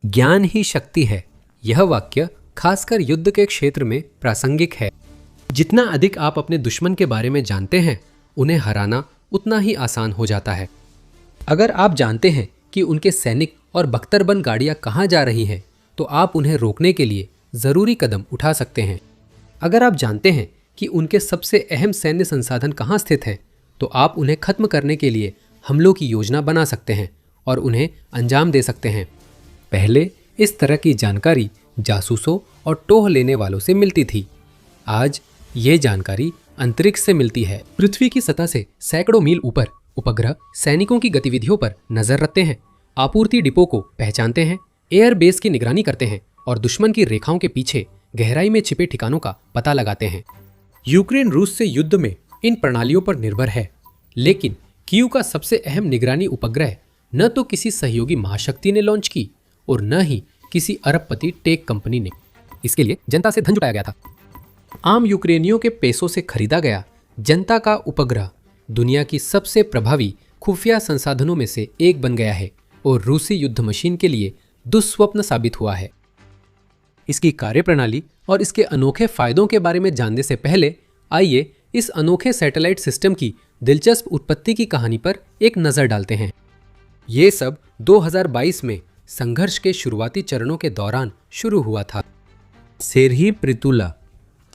ज्ञान ही शक्ति है। यह वाक्य खासकर युद्ध के क्षेत्र में प्रासंगिक है। जितना अधिक आप अपने दुश्मन के बारे में जानते हैं, उन्हें हराना उतना ही आसान हो जाता है। अगर आप जानते हैं कि उनके सैनिक और बख्तरबंद गाड़ियां कहां जा रही हैं, तो आप उन्हें रोकने के लिए जरूरी कदम उठा सकते हैं। अगर आप जानते हैं कि उनके सबसे अहम सैन्य संसाधन कहां स्थित हैं, तो आप उन्हें खत्म करने के लिए हमलों की योजना बना सकते हैं और उन्हें अंजाम दे सकते हैं। पहले इस तरह की जानकारी जासूसों और टोह लेने वालों से मिलती थी। आज ये जानकारी अंतरिक्ष से मिलती है। पृथ्वी की सतह से सैकड़ों मील ऊपर उपग्रह सैनिकों की गतिविधियों पर नजर रखते हैं, आपूर्ति डिपो को पहचानते हैं, एयरबेस की निगरानी करते हैं और दुश्मन की रेखाओं के पीछे गहराई में छिपे ठिकानों का पता लगाते हैं। यूक्रेन रूस से युद्ध में इन प्रणालियों पर निर्भर है, लेकिन कीव का सबसे अहम निगरानी उपग्रह न तो किसी सहयोगी महाशक्ति ने लॉन्च की और न ही किसी अरबपति टेक कंपनी ने। इसके लिए जनता से धन जुटाया गया था। आम यूक्रेनियों के पैसों से खरीदा गया जनता का उपग्रह दुनिया की सबसे प्रभावी खुफिया संसाधनों में से एक बन गया है और रूसी युद्ध मशीन के लिए दुस्वप्न साबित हुआ है। इसकी कार्यप्रणाली और इसके अनोखे फायदों के बारे में जानने से पहले आइए इस अनोखे सैटेलाइट सिस्टम की दिलचस्प उत्पत्ति की कहानी पर एक नजर डालते हैं। ये सब 2022 में संघर्ष के शुरुआती चरणों के दौरान शुरू हुआ था। सेरही प्रितुला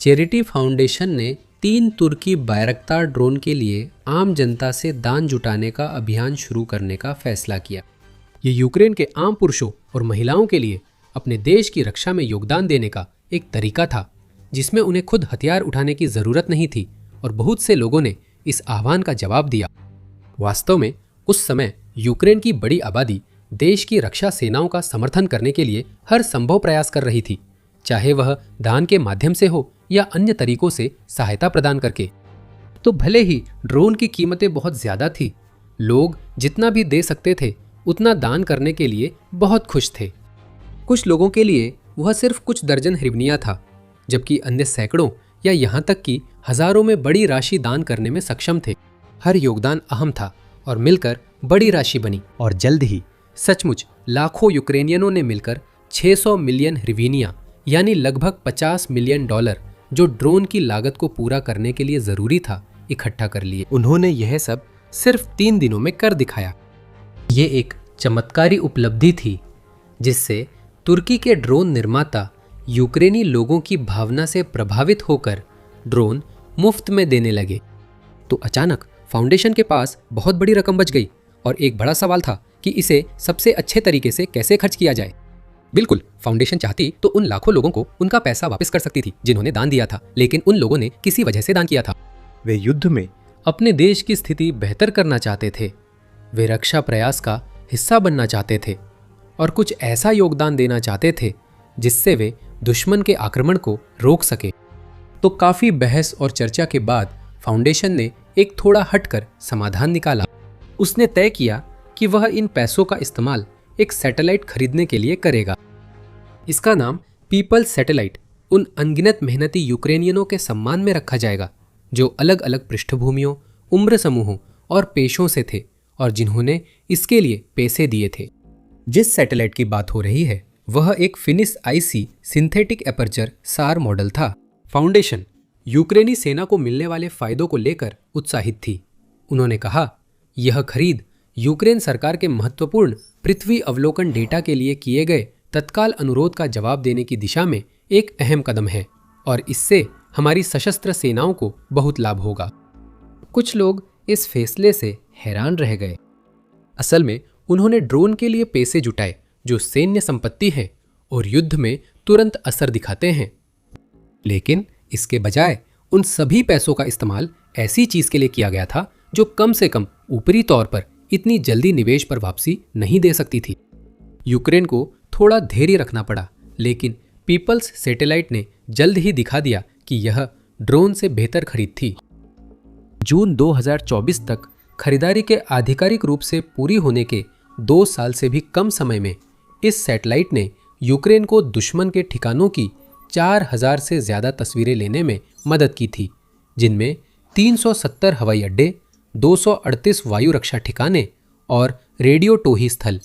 चैरिटी फाउंडेशन ने 3 तुर्की बायरक्तार ड्रोन के लिए आम जनता से दान जुटाने का अभियान शुरू करने का फैसला किया। ये यूक्रेन के आम पुरुषों और महिलाओं के लिए अपने देश की रक्षा में योगदान देने का एक तरीका था, जिसमें उन्हें खुद हथियार उठाने की जरूरत नहीं थी और बहुत से लोगों ने इस आह्वान का जवाब दिया। वास्तव में उस समय यूक्रेन की बड़ी आबादी देश की रक्षा सेनाओं का समर्थन करने के लिए हर संभव प्रयास कर रही थी, चाहे वह दान के माध्यम से हो या अन्य तरीकों से सहायता प्रदान करके। तो भले ही ड्रोन की कीमतें बहुत ज्यादा थी, लोग जितना भी दे सकते थे उतना दान करने के लिए बहुत खुश थे। कुछ लोगों के लिए वह सिर्फ कुछ दर्जन ह्रिवनिया था, जबकि अन्य सैकड़ों या यहाँ तक कि हजारों में बड़ी राशि दान करने में सक्षम थे। हर योगदान अहम था और मिलकर बड़ी राशि बनी और जल्द ही सचमुच लाखों यूक्रेनियनों ने मिलकर 600 मिलियन ह्रिवनिया यानी लगभग $50 मिलियन, जो ड्रोन की लागत को पूरा करने के लिए जरूरी था, इकट्ठा कर लिए। उन्होंने यह सब सिर्फ 3 दिनों में कर दिखाया। ये एक चमत्कारी उपलब्धि थी जिससे तुर्की के ड्रोन निर्माता यूक्रेनी लोगों की भावना से प्रभावित होकर ड्रोन मुफ्त में देने लगे। तो अचानक फाउंडेशन के पास बहुत बड़ी रकम बच गई और एक बड़ा सवाल था कि इसे सबसे अच्छे तरीके से कैसे खर्च किया जाए। बिल्कुल, फाउंडेशन चाहती तो उन लाखों लोगों को उनका पैसा वापस कर सकती थी जिन्होंने दान दिया था, लेकिन उन लोगों ने किसी वजह से दान किया था। वे युद्ध में अपने देश की स्थिति बेहतर करना चाहते थे, वे रक्षा प्रयास का हिस्सा बनना चाहते थे और कुछ ऐसा योगदान देना चाहते थे जिससे वे दुश्मन के आक्रमण को रोक सके। तो काफी बहस और चर्चा के बाद फाउंडेशन ने एक थोड़ा हटकर समाधान निकाला। उसने तय किया कि वह इन पैसों का इस्तेमाल एक सैटेलाइट खरीदने के लिए करेगा। इसका नाम पीपल्स सैटेलाइट उन अनगिनत मेहनती यूक्रेनियनों के सम्मान में रखा जाएगा जो अलग अलग पृष्ठभूमियों, उम्र समूहों और पेशों से थे और जिन्होंने इसके लिए पैसे दिए थे। जिस सैटेलाइट की बात हो रही है वह एक फिनिश आईसी सिंथेटिक एपर्चर सार मॉडल था। फाउंडेशन यूक्रेनी सेना को मिलने वाले फायदों को लेकर उत्साहित थी। उन्होंने कहा, यह खरीद यूक्रेन सरकार के महत्वपूर्ण पृथ्वी अवलोकन डेटा के लिए किए गए तत्काल अनुरोध का जवाब देने की दिशा में एक अहम कदम है और इससे हमारी सशस्त्र सेनाओं को बहुत लाभ होगा। कुछ लोग इस फैसले से हैरान रह गए। असल में उन्होंने ड्रोन के लिए पैसे जुटाए जो सैन्य संपत्ति है और युद्ध में तुरंत असर दिखाते हैं, लेकिन इसके बजाय उन सभी पैसों का इस्तेमाल ऐसी चीज के लिए किया गया था जो कम से कम ऊपरी तौर पर इतनी जल्दी निवेश पर वापसी नहीं दे सकती थी। यूक्रेन को थोड़ा धैर्य रखना पड़ा, लेकिन पीपल्स सैटेलाइट ने जल्द ही दिखा दिया कि यह ड्रोन से बेहतर खरीद थी। जून 2024 तक खरीदारी के आधिकारिक रूप से पूरी होने के 2 साल से भी कम समय में इस सैटेलाइट ने यूक्रेन को दुश्मन के ठिकानों की 4000 से ज्यादा तस्वीरें लेने में मदद की थी, जिनमें 370 हवाई अड्डे, 238 वायु रक्षा ठिकाने और रेडियो टोही स्थल,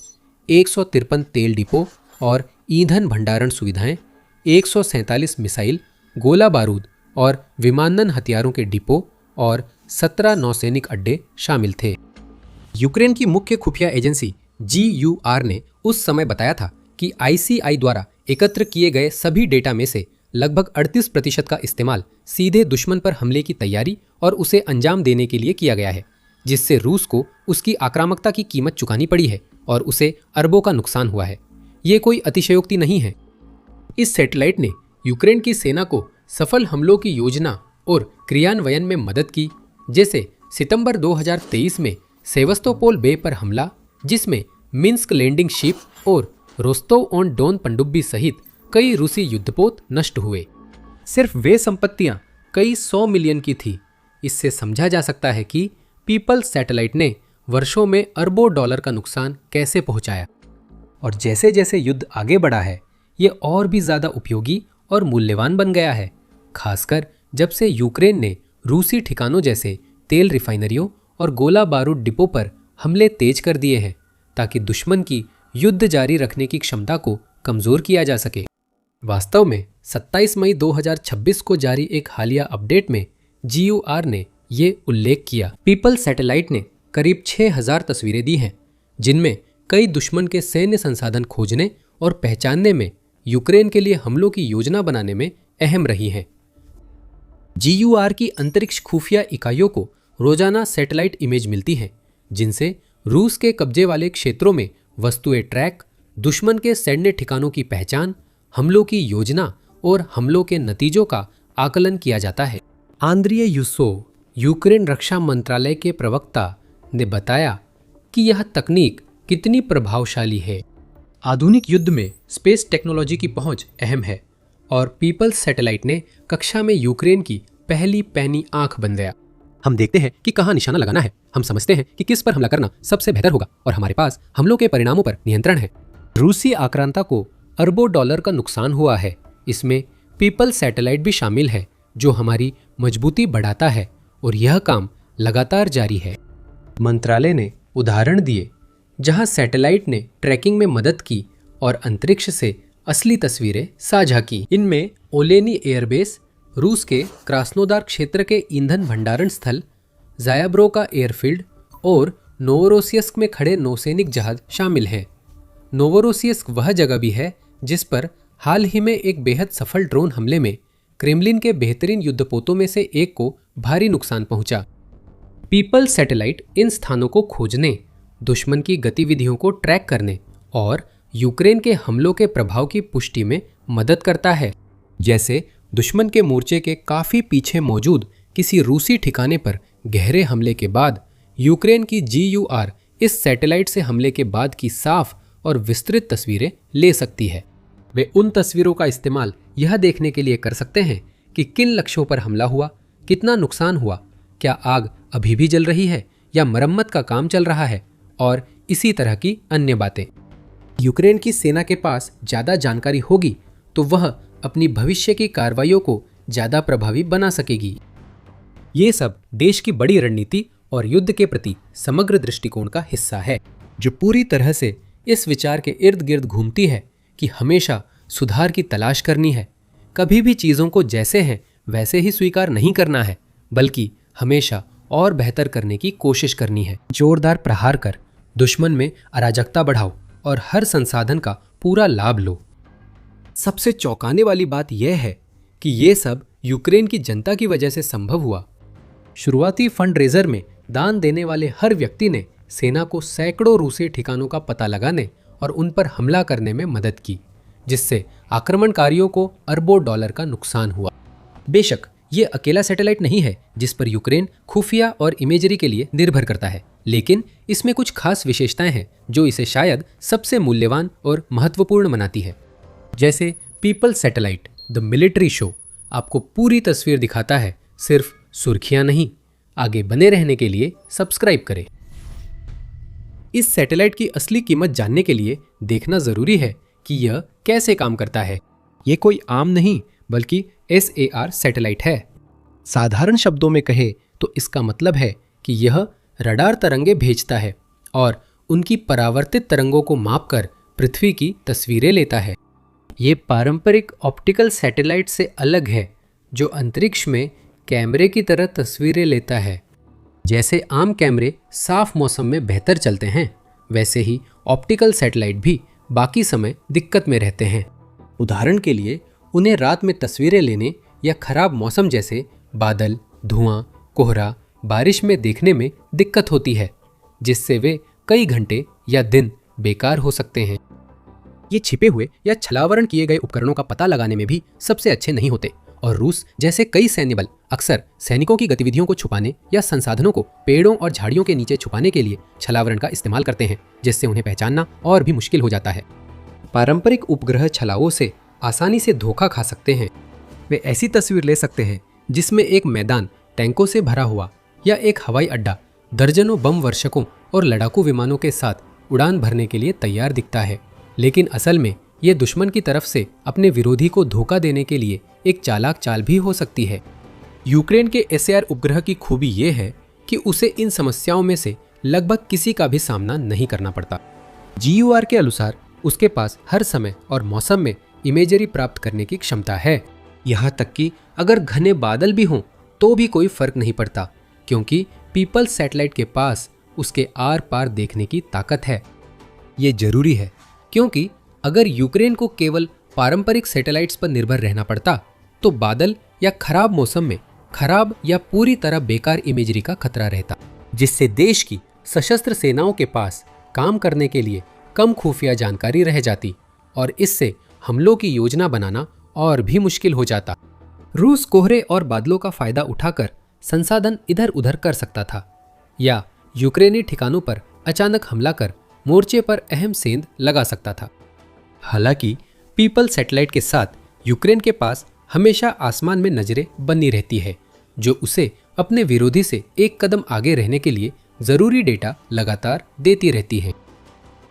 153 तेल डिपो और ईंधन भंडारण सुविधाएं, 147 मिसाइल, गोला बारूद और विमानन हथियारों के डिपो और 17 नौसैनिक अड्डे शामिल थे। यूक्रेन की मुख्य खुफिया एजेंसी GUR ने उस समय बताया था कि ICI द्वारा एकत्र किए गए सभी डेटा में से लगभग 38% का इस्तेमाल सीधे दुश्मन पर हमले की तैयारी और उसे अंजाम देने के लिए किया गया है, जिससे रूस को उसकी आक्रामकता की कीमत चुकानी पड़ी है और उसे अरबों का नुकसान हुआ है। ये कोई अतिशयोक्ति नहीं है। इस सैटेलाइट ने यूक्रेन की सेना को सफल हमलों की योजना और क्रियान्वयन में मदद की, जैसे सितंबर 2023 में सेवस्तोपोल बे पर हमला, जिसमें मिन्स्क लैंडिंग शिप और रोस्तोव ऑन डोन पनडुब्बी सहित कई रूसी युद्धपोत नष्ट हुए। सिर्फ वे संपत्तियां कई 100 मिलियन की थी। इससे समझा जा सकता है कि पीपल्स सैटेलाइट ने वर्षों में अरबों डॉलर का नुकसान कैसे पहुंचाया। और जैसे जैसे युद्ध आगे बढ़ा है, ये और भी ज़्यादा उपयोगी और मूल्यवान बन गया है, खासकर जब से यूक्रेन ने रूसी ठिकानों जैसे तेल रिफाइनरियों और गोला बारूद डिपो पर हमले तेज कर दिए हैं, ताकि दुश्मन की युद्ध जारी रखने की क्षमता को कमज़ोर किया जा सके। वास्तव में 27 मई 2026 को जारी एक हालिया अपडेट में GUR ने ये उल्लेख किया। पीपल्स सैटेलाइट ने करीब 6000 तस्वीरें दी हैं, जिनमें कई दुश्मन के सैन्य संसाधन खोजने और पहचानने में यूक्रेन के लिए हमलों की योजना बनाने में अहम रही हैं। GUR की अंतरिक्ष खुफिया इकाइयों को रोजाना सैटेलाइट इमेज मिलती हैं, जिनसे रूस के कब्जे वाले क्षेत्रों में वस्तुएं ट्रैक, दुश्मन के सैन्य ठिकानों की पहचान, हमलों की योजना और हमलों के नतीजों का आकलन किया जाता है। आंद्रिय यूसोव, यूक्रेन रक्षा मंत्रालय के प्रवक्ता, ने बताया कि यह तकनीक कितनी प्रभावशाली है। आधुनिक युद्ध में स्पेस टेक्नोलॉजी की पहुंच अहम है और पीपल्स सैटेलाइट ने कक्षा में यूक्रेन की पहली पैनी आंख बन गया। हम देखते हैं कि कहां निशाना लगाना है, हम समझते हैं कि किस पर हमला करना सबसे बेहतर होगा और हमारे पास हमलों के परिणामों पर नियंत्रण है। रूसी आक्रांता को अरबों डॉलर का नुकसान हुआ है। इसमें पीपल्स सैटेलाइट भी शामिल है, जो हमारी मजबूती बढ़ाता है और यह काम लगातार जारी है। मंत्रालय ने उदाहरण दिए जहां सैटेलाइट ने ट्रैकिंग में मदद की और अंतरिक्ष से असली तस्वीरें साझा की। इनमें ओलेनी एयरबेस, रूस के क्रास्नोदार क्षेत्र के ईंधन भंडारण स्थल, ज़ायाब्रोका एयरफील्ड और नोवोरोसिस्क में खड़े नौसैनिक जहाज शामिल हैं। नोवोरोसिस्क वह जगह भी है जिस पर हाल ही में एक बेहद सफल ड्रोन हमले में क्रेमलिन के बेहतरीन युद्धपोतों में से एक को भारी नुकसान पहुंचा। पीपल्स सैटेलाइट इन स्थानों को खोजने, दुश्मन की गतिविधियों को ट्रैक करने और यूक्रेन के हमलों के प्रभाव की पुष्टि में मदद करता है। जैसे दुश्मन के मोर्चे के काफी पीछे मौजूद किसी रूसी ठिकाने पर गहरे हमले के बाद यूक्रेन की GUR इस सैटेलाइट से हमले के बाद की साफ और विस्तृत तस्वीरें ले सकती है। वे उन तस्वीरों का इस्तेमाल यह देखने के लिए कर सकते हैं कि किन लक्ष्यों पर हमला हुआ, कितना नुकसान हुआ, क्या आग अभी भी जल रही है या मरम्मत का काम चल रहा है, और इसी तरह की अन्य बातें। यूक्रेन की सेना के पास ज़्यादा जानकारी होगी तो वह अपनी भविष्य की कार्रवाइयों को ज़्यादा प्रभावी बना सकेगी। ये सब देश की बड़ी रणनीति और युद्ध के प्रति समग्र दृष्टिकोण का हिस्सा है, जो पूरी तरह से इस विचार के इर्द गिर्द घूमती है कि हमेशा सुधार की तलाश करनी है, कभी भी चीज़ों को जैसे हैं वैसे ही स्वीकार नहीं करना है, बल्कि हमेशा और बेहतर करने की कोशिश करनी है। जोरदार प्रहार कर दुश्मन में अराजकता बढ़ाओ और हर संसाधन का पूरा लाभ लो। सबसे चौंकाने वाली बात यह है कि ये सब यूक्रेन की जनता की वजह से संभव हुआ। शुरुआती फंड रेजर में दान देने वाले हर व्यक्ति ने सेना को सैकड़ों रूसी ठिकानों का पता लगाने और उन पर हमला करने में मदद की, जिससे आक्रमणकारियों को अरबों डॉलर का नुकसान हुआ। बेशक ये अकेला सैटेलाइट नहीं है जिस पर यूक्रेन खुफिया और इमेजरी के लिए निर्भर करता है, लेकिन इसमें कुछ खास विशेषताएं हैं जो इसे शायद सबसे मूल्यवान और महत्वपूर्ण बनाती है। जैसे people's satellite the military show आपको पूरी तस्वीर दिखाता है, सिर्फ सुर्खियां नहीं। आगे बने रहने के लिए सब्सक्राइब करें। इस सैटेलाइट की असली कीमत जानने के लिए देखना जरूरी है कि यह कैसे काम करता है। ये कोई आम नहीं बल्कि SAR सैटेलाइट है। साधारण शब्दों में कहे तो इसका मतलब है कि यह रडार तरंगे भेजता है और उनकी परावर्तित तरंगों को मापकर पृथ्वी की तस्वीरें लेता है। ये पारंपरिक ऑप्टिकल सैटेलाइट से अलग है, जो अंतरिक्ष में कैमरे की तरह तस्वीरें लेता है। जैसे आम कैमरे साफ मौसम में बेहतर चलते हैं, वैसे ही ऑप्टिकल सैटेलाइट भी बाकी समय दिक्कत में रहते हैं। उदाहरण के लिए उन्हें रात में तस्वीरें लेने या खराब मौसम जैसे बादल, धुआं, कोहरा, बारिश में देखने में दिक्कत होती है, जिससे वे कई घंटे या दिन बेकार हो सकते हैं। ये छिपे हुए या छलावरण किए गए उपकरणों का पता लगाने में भी सबसे अच्छे नहीं होते और रूस जैसे कई सैन्य बल अक्सर सैनिकों की गतिविधियों को छुपाने या संसाधनों को पेड़ों और झाड़ियों के नीचे छुपाने के लिए छलावरण का इस्तेमाल करते हैं, जिससे उन्हें पहचानना और भी मुश्किल हो जाता है। पारंपरिक उपग्रह छलाओं से आसानी से धोखा खा सकते हैं। वे ऐसी तस्वीर ले सकते हैं जिसमें एक मैदान टैंकों से भरा हुआ या एक हवाई अड्डा दर्जनों बम वर्षकों और लड़ाकू विमानों के साथ उड़ान भरने के लिए तैयार दिखता है, लेकिन असल में ये दुश्मन की तरफ से अपने विरोधी को धोखा देने के लिए एक चालाक चाल भी हो सकती है। यूक्रेन के SAR उपग्रह की खूबी ये है कि उसे इन समस्याओं में से लगभग किसी का भी सामना नहीं करना पड़ता। GUR के अनुसार उसके पास हर समय और मौसम में इमेजरी प्राप्त करने की क्षमता है। यहाँ तक कि अगर घने बादल भी हों तो भी कोई फर्क नहीं पड़ता, क्योंकि पीपल्स सैटेलाइट के पास उसके आर पार देखने की ताकत है। ये जरूरी है क्योंकि अगर यूक्रेन को केवल पारंपरिक सैटेलाइट्स पर निर्भर रहना पड़ता तो बादल या खराब मौसम में खराब या पूरी तरह बेकार इमेजरी का खतरा रहता, जिससे देश की सशस्त्र सेनाओं के पास काम करने के लिए कम खुफिया जानकारी रह जाती और इससे हमलों की योजना बनाना और भी मुश्किल हो जाता। रूस कोहरे और बादलों का फायदा उठाकर संसाधन इधर उधर कर सकता था या यूक्रेनी ठिकानों पर अचानक हमला कर मोर्चे पर अहम सेंध लगा सकता था। हालांकि पीपल सैटेलाइट के साथ यूक्रेन के पास हमेशा आसमान में नजरें बनी रहती है, जो उसे अपने विरोधी से एक कदम आगे रहने के लिए जरूरी डेटा लगातार देती रहती है।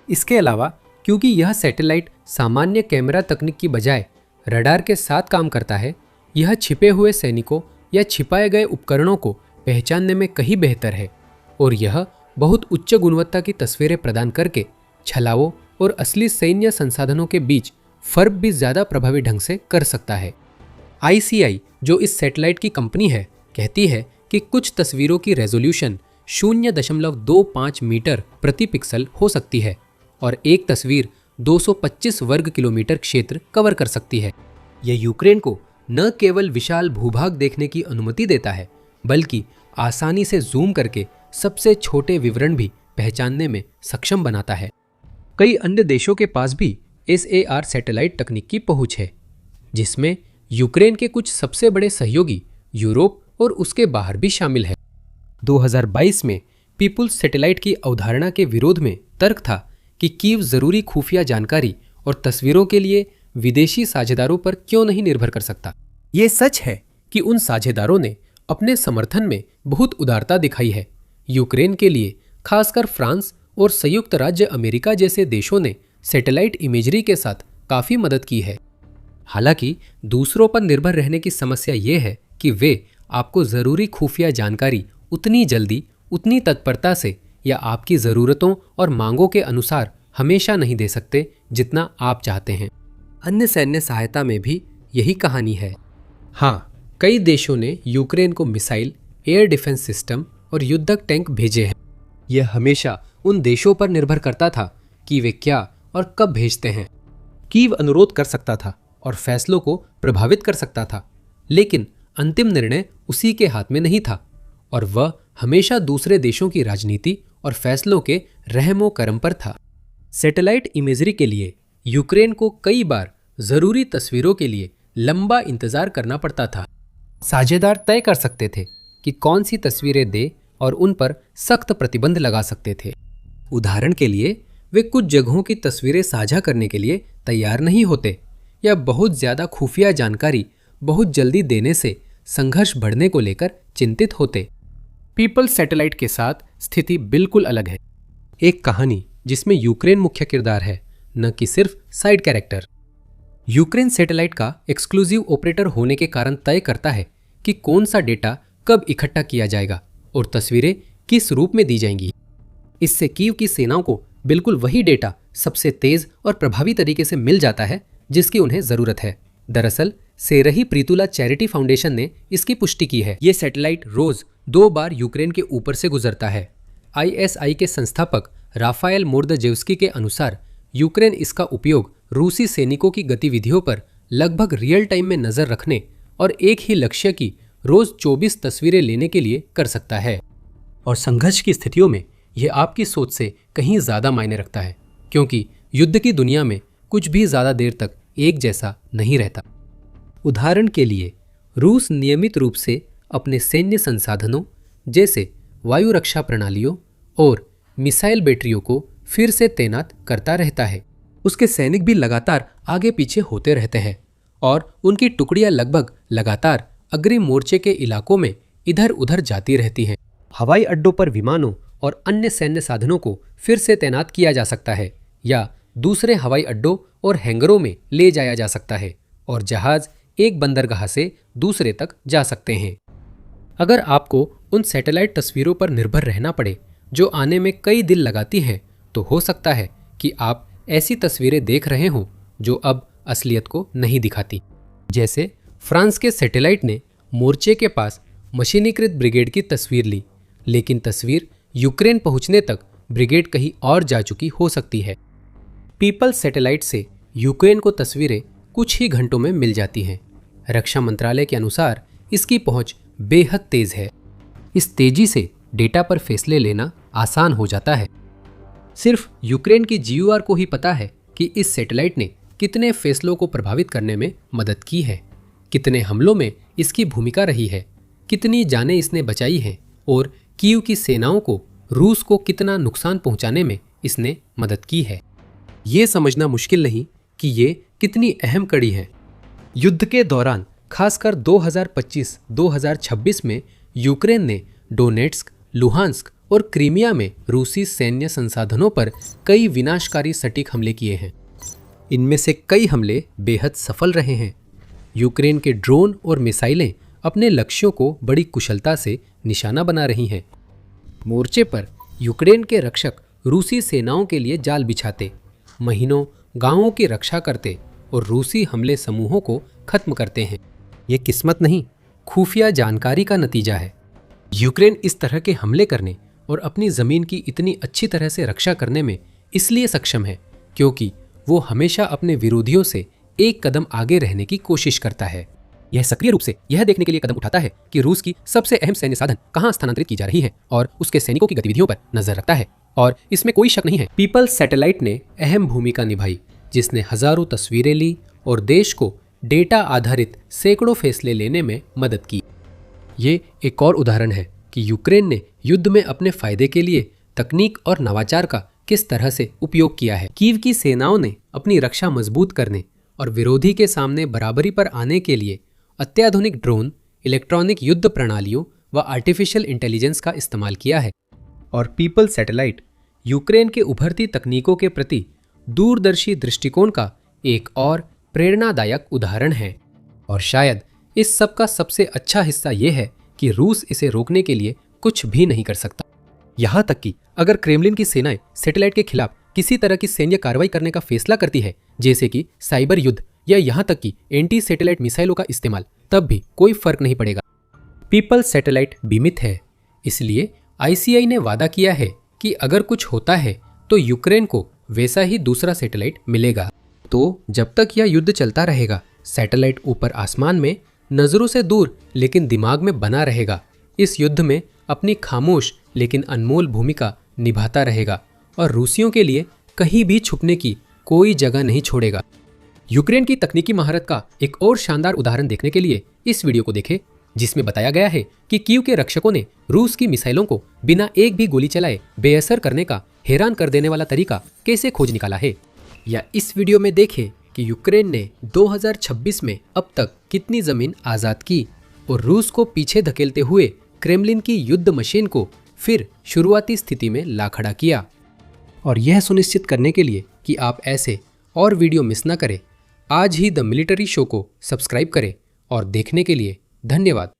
इसके अलावा क्योंकि यह सैटेलाइट सामान्य कैमरा तकनीक की बजाय रडार के साथ काम करता है, यह छिपे हुए सैनिकों या छिपाए गए उपकरणों को पहचानने में कहीं बेहतर है और यह बहुत उच्च गुणवत्ता की तस्वीरें प्रदान करके छलावों और असली सैन्य संसाधनों के बीच फर्क भी ज्यादा प्रभावी ढंग से कर सकता है। ICI, जो इस सैटेलाइट की कंपनी है, कहती है कि कुछ तस्वीरों की रेजोल्यूशन 0.25 मीटर प्रति पिक्सल हो सकती है और एक तस्वीर 225 वर्ग किलोमीटर क्षेत्र कवर कर सकती है। यह यूक्रेन को न केवल विशाल भूभाग देखने की अनुमति देता है, बल्कि आसानी से जूम करके सबसे छोटे विवरण भी पहचानने में सक्षम बनाता है। कई अन्य देशों के पास भी SAR सैटेलाइट तकनीक की पहुंच है, जिसमें यूक्रेन के कुछ सबसे बड़े सहयोगी यूरोप और उसके बाहर भी शामिल है। 2022 में पीपुल्स सैटेलाइट की अवधारणा के विरोध में तर्क था कि कीव जरूरी खुफिया जानकारी और तस्वीरों के लिए विदेशी साझेदारों पर क्यों नहीं निर्भर कर सकता। ये सच है कि उन साझेदारों ने अपने समर्थन में बहुत उदारता दिखाई है। यूक्रेन के लिए खासकर फ्रांस और संयुक्त राज्य अमेरिका जैसे देशों ने सैटेलाइट इमेजरी के साथ काफी मदद की है। हालांकि दूसरों पर निर्भर रहने की समस्या ये है कि वे आपको जरूरी खुफिया जानकारी उतनी जल्दी, उतनी तत्परता से या आपकी ज़रूरतों और मांगों के अनुसार हमेशा नहीं दे सकते जितना आप चाहते हैं। अन्य सैन्य सहायता में भी यही कहानी है। हाँ, कई देशों ने यूक्रेन को मिसाइल, एयर डिफेंस सिस्टम और युद्धक टैंक भेजे हैं। यह हमेशा उन देशों पर निर्भर करता था कि वे क्या और कब भेजते हैं। कीव अनुरोध कर सकता था और फैसलों को प्रभावित कर सकता था, लेकिन अंतिम निर्णय उसी के हाथ में नहीं था और वह हमेशा दूसरे देशों की राजनीति और फैसलों के रहमो करम पर था। सैटेलाइट इमेजरी के लिए यूक्रेन को कई बार जरूरी तस्वीरों के लिए लंबा इंतजार करना पड़ता था। साझेदार तय कर सकते थे कि कौन सी तस्वीरें दे और उन पर सख्त प्रतिबंध लगा सकते थे। उदाहरण के लिए, वे कुछ जगहों की तस्वीरें साझा करने के लिए तैयार नहीं होते या बहुत ज्यादा खुफिया जानकारी बहुत जल्दी देने से संघर्ष बढ़ने को लेकर चिंतित होते। पीपल्स सैटेलाइट के साथ स्थिति बिल्कुल अलग है। एक कहानी जिसमें यूक्रेन मुख्य किरदार है, न कि सिर्फ साइड कैरेक्टर। यूक्रेन सैटेलाइट का एक्सक्लूसिव ऑपरेटर होने के कारण तय करता है कि कौन सा डेटा कब इकट्ठा किया जाएगा और तस्वीरें किस रूप में दी जाएंगी। इससे कीव की सेनाओं को बिल्कुल वही डेटा सबसे तेज और प्रभावी तरीके से मिल जाता है जिसकी उन्हें जरूरत है। दरअसल सेरही प्रीतुला चैरिटी फाउंडेशन ने इसकी पुष्टि की है। ये सैटेलाइट रोज 2 बार यूक्रेन के ऊपर से गुजरता है। ISI के संस्थापक राफाएल मोर्दजेव्स्की के अनुसार यूक्रेन इसका उपयोग रूसी सैनिकों की गतिविधियों पर लगभग रियल टाइम में नजर रखने और एक ही लक्ष्य की रोज 24 तस्वीरें लेने के लिए कर सकता है। और संघर्ष की स्थितियों में यह आपकी सोच से कहीं ज्यादा मायने रखता है, क्योंकि युद्ध की दुनिया में कुछ भी ज्यादा देर तक एक जैसा नहीं रहता। उदाहरण के लिए रूस नियमित रूप से अपने सैन्य संसाधनों जैसे वायु रक्षा प्रणालियों और मिसाइल बैटरियों को फिर से तैनात करता रहता है। उसके सैनिक भी लगातार आगे पीछे होते रहते हैं और उनकी टुकड़ियां लगभग लगातार अग्रिम मोर्चे के इलाकों में इधर उधर जाती रहती हैं। हवाई अड्डों पर विमानों और अन्य सैन्य साधनों को फिर से तैनात किया जा सकता है या दूसरे हवाई अड्डों और हैंगरों में ले जाया जा सकता है और जहाज एक बंदरगाह से दूसरे तक जा सकते हैं। अगर आपको उन सैटेलाइट तस्वीरों पर निर्भर रहना पड़े जो आने में कई दिन लगाती हैं, तो हो सकता है कि आप ऐसी तस्वीरें देख रहे हों जो अब असलियत को नहीं दिखाती। जैसे फ्रांस के सैटेलाइट ने मोर्चे के पास मशीनीकृत ब्रिगेड की तस्वीर ली, लेकिन तस्वीर यूक्रेन पहुंचने तक ब्रिगेड कहीं और जा चुकी हो सकती है। पीपल्स सैटेलाइट से यूक्रेन को तस्वीरें कुछ ही घंटों में मिल जाती हैं। रक्षा मंत्रालय के अनुसार इसकी पहुंच बेहद तेज है। इस तेजी से डेटा पर फैसले लेना आसान हो जाता है। सिर्फ यूक्रेन की GUR को ही पता है कि इस सैटेलाइट ने कितने फैसलों को प्रभावित करने में मदद की है, कितने हमलों में इसकी भूमिका रही है, कितनी जानें इसने बचाई हैं और कीव की सेनाओं को रूस को कितना नुकसान पहुंचाने में इसने मदद की है। ये समझना मुश्किल नहीं कि ये कितनी अहम कड़ी है। युद्ध के दौरान खासकर 2025-2026 में यूक्रेन ने डोनेट्स्क, लुहांस्क और क्रीमिया में रूसी सैन्य संसाधनों पर कई विनाशकारी सटीक हमले किए हैं। इनमें से कई हमले बेहद सफल रहे हैं। यूक्रेन के ड्रोन और मिसाइलें अपने लक्ष्यों को बड़ी कुशलता से निशाना बना रही हैं। मोर्चे पर यूक्रेन के रक्षक रूसी सेनाओं के लिए जाल बिछाते, महीनों गांवों की रक्षा करते और रूसी हमले समूहों को खत्म करते हैं। ये किस्मत नहीं, खुफिया जानकारी का नतीजा है। यूक्रेन इस तरह के हमले करने और अपनी जमीन की इतनी अच्छी तरह से रक्षा करने में इसलिए सक्षम है क्योंकि वो हमेशा अपने विरोधियों से एक कदम आगे रहने की कोशिश करता है। यह सक्रिय रूप से यह देखने के लिए कदम उठाता है कि रूस की सबसे अहम सैन्य साधन कहां स्थानांतरित की जा रही है और उसके सैनिकों की गतिविधियों पर नजर रखता है। और इसमें कोई शक नहीं है, पीपल्स सैटेलाइट ने अहम भूमिका निभाई, जिसने हजारों तस्वीरें ली और देश को डेटा आधारित सैकड़ों फैसले लेने में मदद की। ये एक और उदाहरण है कि यूक्रेन ने युद्ध में अपने फायदे के लिए तकनीक और नवाचार का किस तरह से उपयोग किया है। कीव की सेनाओं ने अपनी रक्षा मजबूत करने और विरोधी के सामने बराबरी पर आने के लिए अत्याधुनिक ड्रोन, इलेक्ट्रॉनिक युद्ध प्रणालियों व आर्टिफिशियल इंटेलिजेंस का इस्तेमाल किया है। और पीपल्स सैटेलाइट यूक्रेन के उभरती तकनीकों के प्रति दूरदर्शी दृष्टिकोण का एक और प्रेरणादायक उदाहरण है। और शायद इस सब का सबसे अच्छा हिस्सा यह है कि रूस इसे रोकने के लिए कुछ भी नहीं कर सकता। यहाँ तक कि अगर क्रेमलिन की सेनाएं सैटेलाइट के खिलाफ किसी तरह की सैन्य कार्रवाई करने का फैसला करती है, जैसे कि साइबर युद्ध या यहाँ तक कि एंटी सैटेलाइट मिसाइलों का इस्तेमाल, तब भी कोई फर्क नहीं पड़ेगा। पीपल्स सैटेलाइट बीमित है, इसलिए ICI ने वादा किया है कि अगर कुछ होता है तो यूक्रेन को वैसा ही दूसरा सैटेलाइट मिलेगा। तो जब तक यह युद्ध चलता रहेगा, सैटेलाइट ऊपर आसमान में नजरों से दूर लेकिन दिमाग में बना रहेगा। इस युद्ध में अपनी खामोश लेकिन अनमोल भूमिका निभाता रहेगा और रूसियों के लिए कहीं भी छुपने की कोई जगह नहीं छोड़ेगा। यूक्रेन की तकनीकी महारत का एक और शानदार उदाहरण देखने के लिए इस वीडियो को देखें, जिसमें बताया गया है कि कीव के रक्षकों ने रूस की मिसाइलों को बिना एक भी गोली चलाए बेअसर करने का हैरान कर देने वाला तरीका कैसे खोज निकाला है। या इस वीडियो में देखें कि यूक्रेन ने 2026 में अब तक कितनी जमीन आज़ाद की और रूस को पीछे धकेलते हुए क्रेमलिन की युद्ध मशीन को फिर शुरुआती स्थिति में ला खड़ा किया। और यह सुनिश्चित करने के लिए कि आप ऐसे और वीडियो मिस न करें, आज ही द मिलिट्री शो को सब्सक्राइब करें। और देखने के लिए धन्यवाद।